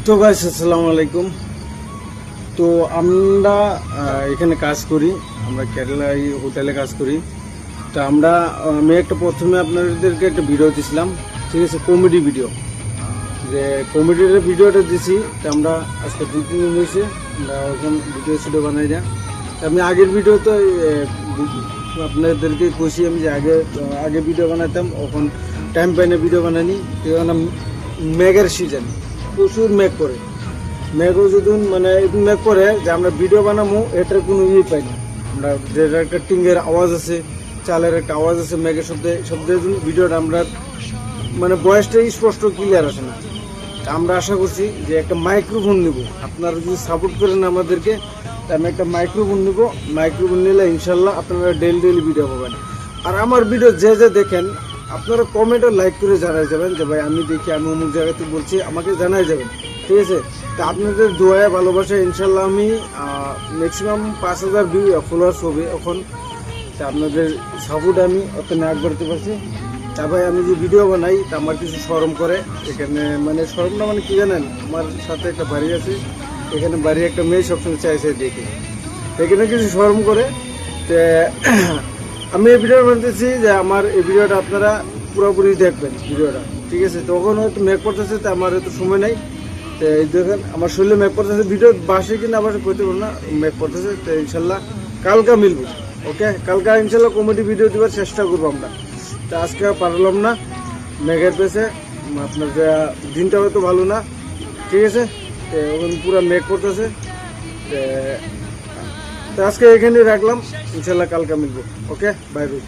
তো গাইস আসসালামু আলাইকুম। তো আমরা এখানে কাজ করি, আমরা কেরালায় হোটেলে কাজ করি। তো আমি প্রথমে আপনাদেরকে একটা ভিডিও দিয়েছিলাম, ঠিক আছে, কমেডি ভিডিও। যে কমেডির ভিডিওটা দিছি, তো আমরা আজকে 2-3 দিন হয়েছে আমরা এখন ভিডিও বানাই না। আমি আগের ভিডিওতে আপনাদেরকে কইছি আমি যে আগে ভিডিও বানাতাম, এখন টাইম পাই না ভিডিও বানানি। মেঘের সিজন, প্রচুর মেঘ করে, মেঘও যদি মেঘ করে যে আমরা ভিডিও বানাবো এটার কোনো পাই না। আমরা যে একটা টিঙ্গের আওয়াজ আছে, চালের একটা আওয়াজ আছে, মেঘের শব্দের ভিডিওটা আমরা ভয়েসটা স্পষ্ট ক্লিয়ার আসে না। আমরা আশা করছি যে একটা মাইক্রোফোন নিব, আপনারা যদি সাপোর্ট করেন আমাদেরকে, আমি একটা মাইক্রোফোন নিব। মাইক্রোফোন নিলে ইনশাল্লাহ আপনারা ডেলি ভিডিও পাবেন। আর আমার ভিডিও যে দেখেন আপনারা কমেন্টে লাইক করে জানাই যাবেন যে ভাই আমি দেখি, আমি অমুক জায়গাতে বলছি, আমাকে জানাই যাবেন, ঠিক আছে। তা আপনাদের দোয়ায় ভালোবাসায় ইনশাল্লাহ আমি ম্যাক্সিমাম 5000 ফলোয়ার্স হবে এখন। তা আপনাদের সাপোর্ট আমি ওখানে আগ বাড়তে পারছি। তারপরে আমি যে ভিডিও বানাই তা আমার কিছু শরম করে এখানে, শরম না কি জানেন, আমার সাথে একটা বাড়ি আছে, এখানে বাড়ির একটা মেয়ে সবসময় চাইছে দেখে, এখানে কিছু শরম করে। তো আমি এই ভিডিও বানাতেছি যে আমার এই ভিডিওটা আপনারা পুরোপুরি দেখবেন ভিডিওটা, ঠিক আছে। তখন হয়তো মেক করতেছে, তো আমার হয়তো সময় নাই। তো এই দেখেন আমার শরীরে মেক করতেছে, ভিডিও বাসে কিনা আবার করতে পারবো না, মেক করতেছে। তো ইনশাল্লাহ কালকে মিলবো, ওকে। কালকে ইনশাল্লাহ কমেডি ভিডিও দেওয়ার চেষ্টা করবো আমরা। তো আজকে পারলাম না, মেঘের পেছে আপনার দিনটা হয়তো ভালো না, ঠিক আছে। ওখানে পুরো মেঘ করতেছে। তো আজকে এখানে রাখলাম, ইনশাল্লাহ কালকে মিলবো, ওকে। Bye bye.